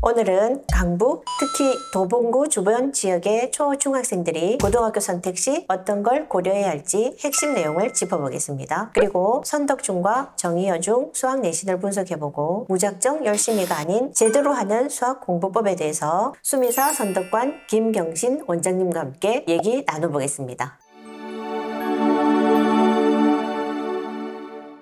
오늘은 강북, 특히 도봉구 주변 지역의 초, 중학생들이 고등학교 선택 시 어떤 걸 고려해야 할지 핵심 내용을 짚어보겠습니다. 그리고 선덕중과 정의여중 수학 내신을 분석해보고 무작정 열심히가 아닌 제대로 하는 수학 공부법에 대해서 수미사 선덕관 김경신 원장님과 함께 얘기 나눠보겠습니다.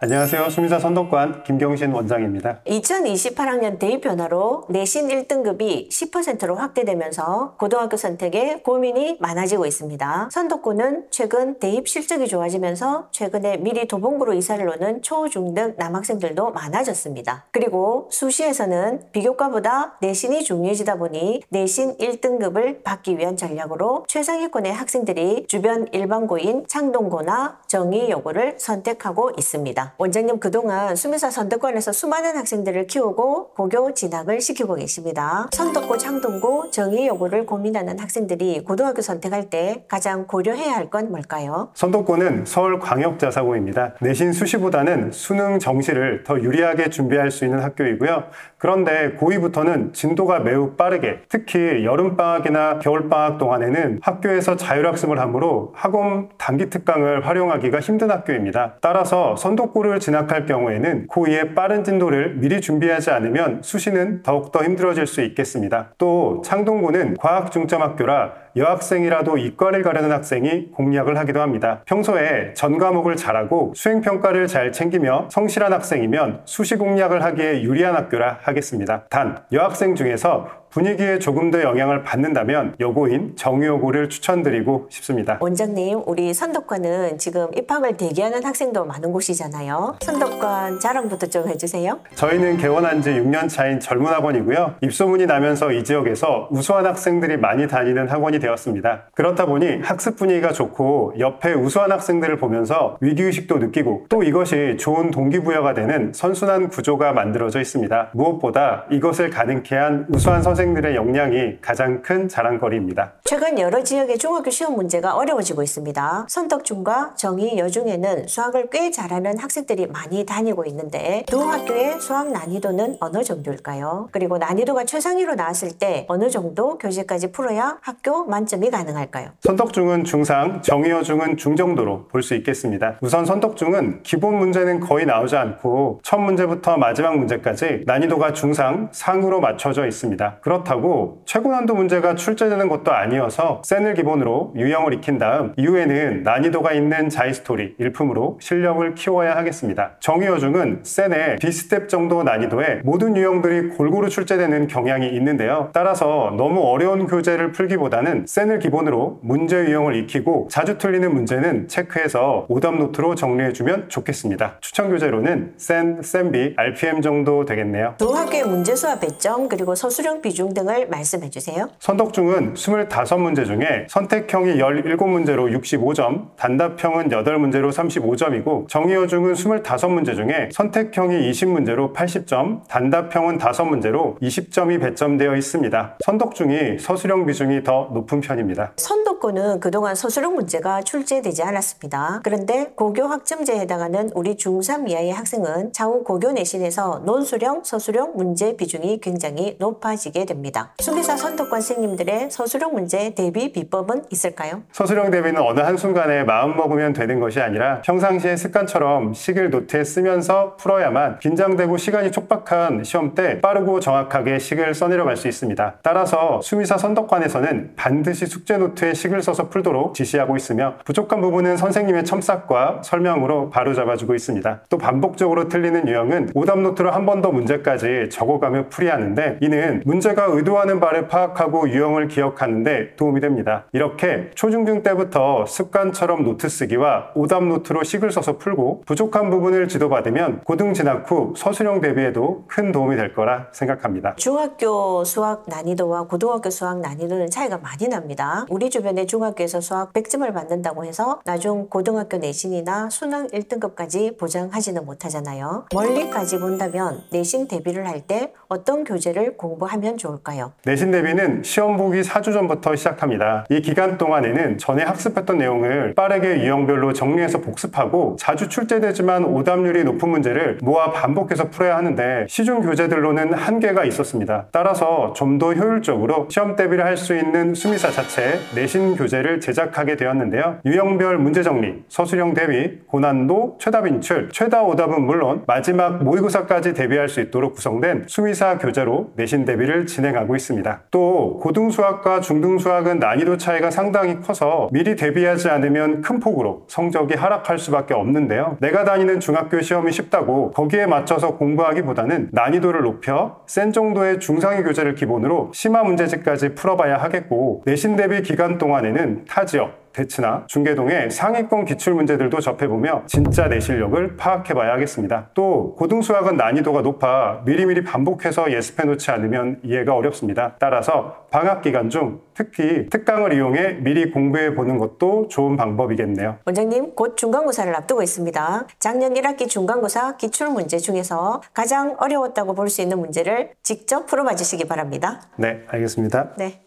안녕하세요. 수미사 선덕관 김경신 원장입니다. 2028학년 대입 변화로 내신 1등급이 10%로 확대되면서 고등학교 선택에 고민이 많아지고 있습니다. 선덕고는 최근 대입 실적이 좋아지면서 최근에 미리 도봉구로 이사를 오는 초, 중 등 남학생들도 많아졌습니다. 그리고 수시에서는 비교과보다 내신이 중요해지다 보니 내신 1등급을 받기 위한 전략으로 최상위권의 학생들이 주변 일반고인 창동고나 정의여고를 선택하고 있습니다. 원장님, 그동안 수미사 선덕관에서 수많은 학생들을 키우고 고교 진학을 시키고 계십니다. 선덕고, 창동고, 정의여고를 고민하는 학생들이 고등학교 선택할 때 가장 고려해야 할 건 뭘까요? 선덕고는 서울광역자사고입니다. 내신 수시보다는 수능 정시를 더 유리하게 준비할 수 있는 학교이고요. 그런데 고2부터는 진도가 매우 빠르게, 특히 여름방학이나 겨울방학 동안에는 학교에서 자율학습을 하므로 학원 단기 특강을 활용하기가 힘든 학교입니다. 따라서 선덕고를 진학할 경우에는 고2의 빠른 진도를 미리 준비하지 않으면 수시는 더욱더 힘들어질 수 있겠습니다. 또 창동고는 과학중점학교라 여학생이라도 이과를 가려는 학생이 공략을 하기도 합니다. 평소에 전 과목을 잘하고 수행평가를 잘 챙기며 성실한 학생이면 수시 공략을 하기에 유리한 학교라 하겠습니다. 단, 여학생 중에서 분위기에 조금 더 영향을 받는다면 여고인 정의여고를 추천드리고 싶습니다. 원장님, 우리 선덕관은 지금 입학을 대기하는 학생도 많은 곳이잖아요. 선덕관 자랑부터 좀 해주세요. 저희는 개원한 지 6년 차인 젊은 학원이고요. 입소문이 나면서 이 지역에서 우수한 학생들이 많이 다니는 학원이 되었습니다. 그렇다 보니 학습 분위기가 좋고 옆에 우수한 학생들을 보면서 위기의식도 느끼고 또 이것이 좋은 동기부여가 되는 선순환 구조가 만들어져 있습니다. 무엇보다 이것을 가능케 한 우수한 선생들의 역량이 가장 큰 자랑거리입니다. 최근 여러 지역의 중학교 시험 문제가 어려워지고 있습니다. 선덕중과 정의여중에는 수학을 꽤 잘하는 학생들이 많이 다니고 있는데 두 학교의 수학 난이도는 어느 정도일까요? 그리고 난이도가 최상위로 나왔을 때 어느 정도 교재까지 풀어야 학교 만점이 가능할까요? 선덕중은 중상, 정의여중은 중정도로 볼 수 있겠습니다. 우선 선덕중은 기본 문제는 거의 나오지 않고 첫 문제부터 마지막 문제까지 난이도가 중상, 상으로 맞춰져 있습니다. 그렇다고 최고난도 문제가 출제되는 것도 아니어서 센을 기본으로 유형을 익힌 다음 이후에는 난이도가 있는 자이스토리, 일품으로 실력을 키워야 하겠습니다. 정의여중은 센의 B스텝 정도 난이도의 모든 유형들이 골고루 출제되는 경향이 있는데요. 따라서 너무 어려운 교재를 풀기보다는 센을 기본으로 문제 유형을 익히고 자주 틀리는 문제는 체크해서 오답 노트로 정리해주면 좋겠습니다. 추천 교재로는 센, 센B, RPM 정도 되겠네요. 두 학교의 문제 수와 배점 그리고 서술형 비중 등을 말씀해주세요. 선덕중은 25문제 중에 선택형이 17문제로 65점, 단답형은 8문제로 35점이고 정의여중은 25문제 중에 선택형이 20문제로 80점, 단답형은 5문제로 20점이 배점되어 있습니다. 선덕중이 서술형 비중이 더 높은 편입니다. 선덕고는 그동안 서술형 문제가 출제되지 않았습니다. 그런데 고교 학점제에 해당하는 우리 중3 이하의 학생은 차후 고교 내신에서 논술형, 서술형 문제 비중이 굉장히 높아지게 됩니다. 수미사 선덕관 선생님들의 서술형 문제 대비 비법은 있을까요? 서술형 대비는 어느 한순간에 마음먹으면 되는 것이 아니라 평상시의 습관처럼 식을 노트에 쓰면서 풀어야만 긴장되고 시간이 촉박한 시험 때 빠르고 정확하게 식을 써내려갈 수 있습니다. 따라서 수미사 선덕관에서는 반드시 숙제 노트에 식을 써서 풀도록 지시하고 있으며 부족한 부분은 선생님의 첨삭과 설명으로 바로잡아주고 있습니다. 또 반복적으로 틀리는 유형은 오답 노트로 한 번 더 문제까지 적어가며 풀이하는데 이는 문제가 의도하는 바를 파악하고 유형을 기억하는데 도움이 됩니다. 이렇게 초중중 때부터 습관처럼 노트 쓰기와 오답 노트로 식을 써서 풀고 부족한 부분을 지도받으면 고등 진학 후 서술형 대비에도 큰 도움이 될 거라 생각합니다. 중학교 수학 난이도와 고등학교 수학 난이도는 차이가 많이 납니다. 우리 주변에 중학교에서 수학 100점을 받는다고 해서 나중 고등학교 내신이나 수능 1등급까지 보장하지는 못하잖아요. 멀리까지 본다면 내신 대비를 할 때 어떤 교재를 공부하면 좋을까요? 내신 대비는 시험 보기 4주 전부터 5부터 시작합니다. 이 기간 동안에는 전에 학습했던 내용을 빠르게 유형별로 정리해서 복습하고 자주 출제되지만 오답률이 높은 문제를 모아 반복해서 풀어야 하는데 시중 교재들로는 한계가 있었습니다. 따라서 좀 더 효율적으로 시험 대비를 할 수 있는 수미사 자체 내신 교재를 제작하게 되었는데요. 유형별 문제 정리, 서술형 대비, 고난도, 최다 빈출, 최다 오답은 물론 마지막 모의고사까지 대비할 수 있도록 구성된 수미사 교재로 내신 대비를 진행하고 있습니다. 또 고등수학과 중등수학은 난이도 차이가 상당히 커서 미리 대비하지 않으면 큰 폭으로 성적이 하락할 수밖에 없는데요. 내가 다니는 중학교 시험이 쉽다고 거기에 맞춰서 공부하기보다는 난이도를 높여 센 정도의 중상위 교재를 기본으로 심화 문제집까지 풀어봐야 하겠고, 내신 대비 기간 동안에는 타 지역, 대치나 중계동의 상위권 기출문제들도 접해보며 진짜 내 실력을 파악해봐야 하겠습니다. 또 고등수학은 난이도가 높아 미리미리 반복해서 예습해놓지 않으면 이해가 어렵습니다. 따라서 방학기간 중 특히 특강을 이용해 미리 공부해보는 것도 좋은 방법이겠네요. 원장님, 곧 중간고사를 앞두고 있습니다. 작년 1학기 중간고사 기출문제 중에서 가장 어려웠다고 볼 수 있는 문제를 직접 풀어봐 주시기 바랍니다. 네, 알겠습니다. 네.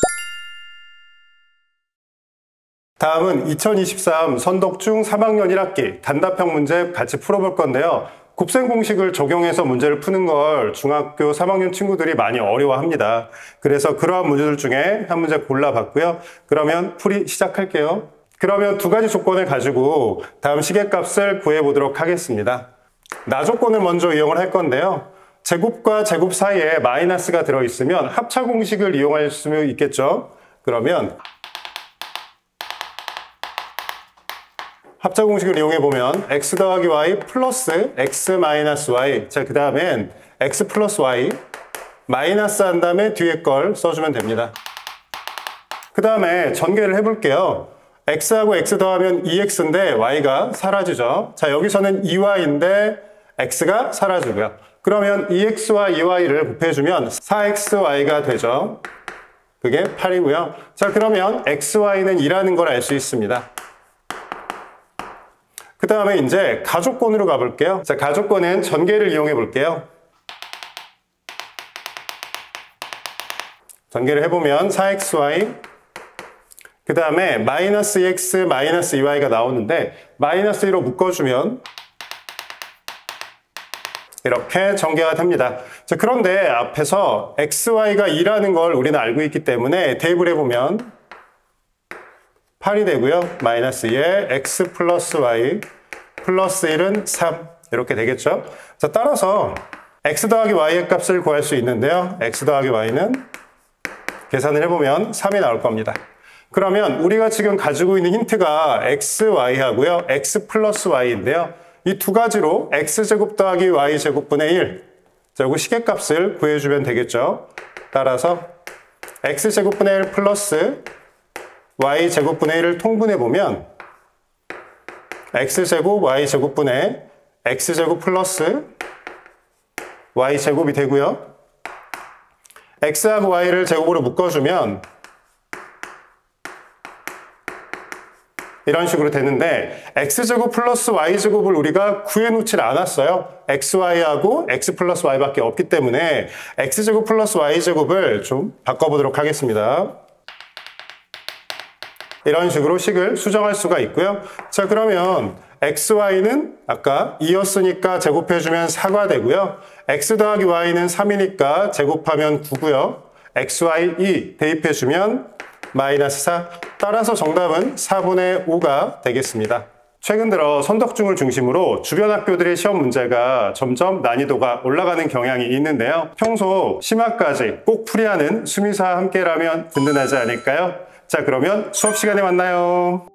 다음은 2023 선덕중 3학년 1학기 단답형 문제 같이 풀어볼 건데요. 곱셈 공식을 적용해서 문제를 푸는 걸 중학교 3학년 친구들이 많이 어려워합니다. 그래서 그러한 문제들 중에 한 문제 골라봤고요. 그러면 풀이 시작할게요. 그러면 두 가지 조건을 가지고 다음 시계값을 구해보도록 하겠습니다. 나 조건을 먼저 이용을 할 건데요. 제곱과 제곱 사이에 마이너스가 들어있으면 합차 공식을 이용할 수 있겠죠. 그러면 합차 공식을 이용해보면 x 더하기 y 플러스 x 마이너스 y, 자, 그 다음엔 x 플러스 y 마이너스 한 다음에 뒤에 걸 써주면 됩니다. 그 다음에 전개를 해볼게요. x하고 x 더하면 2x인데 y가 사라지죠. 자, 여기서는 2y인데 x가 사라지고요. 그러면 2x와 2y를 곱해주면 4xy가 되죠. 그게 8이고요. 자, 그러면 xy는 2라는 걸 알 수 있습니다. 그 다음에 이제 가족권으로 가볼게요. 자, 가족권은 전개를 이용해 볼게요. 전개를 해보면 4xy, 그 다음에 마이너스 2x, 마이너스 2y가 나오는데 마이너스 2로 묶어주면 이렇게 전개가 됩니다. 자, 그런데 앞에서 xy가 2라는 걸 우리는 알고 있기 때문에 대입을 해보면 8이 되고요. 마이너스 2에 x 플러스 y 플러스 1은 3 이렇게 되겠죠. 자, 따라서 x 더하기 y의 값을 구할 수 있는데요. x 더하기 y는 계산을 해보면 3이 나올 겁니다. 그러면 우리가 지금 가지고 있는 힌트가 x, y하고요. x 플러스 y인데요. 이 두 가지로 x제곱 더하기 y제곱분의 1, 자, 요거 시계값을 구해주면 되겠죠. 따라서 x제곱분의 1 플러스 y제곱분의 1을 통분해보면 x제곱 y제곱분의 x제곱 플러스 y제곱이 되고요. x하고 y를 제곱으로 묶어주면 이런 식으로 되는데 x제곱 플러스 y제곱을 우리가 구해놓질 않았어요. xy하고 x 플러스 y밖에 없기 때문에 x제곱 플러스 y제곱을 좀 바꿔보도록 하겠습니다. 이런 식으로 식을 수정할 수가 있고요. 자, 그러면 xy는 아까 2였으니까 제곱해주면 4가 되고요. x 더하기 y는 3이니까 제곱하면 9고요. xy 2 대입해주면 마이너스 4. 따라서 정답은 4분의 5가 되겠습니다. 최근 들어 선덕중을 중심으로 주변 학교들의 시험 문제가 점점 난이도가 올라가는 경향이 있는데요. 평소 심화까지 꼭 풀이하는 수미사와 함께라면 든든하지 않을까요? 자, 그러면 수업 시간에 만나요.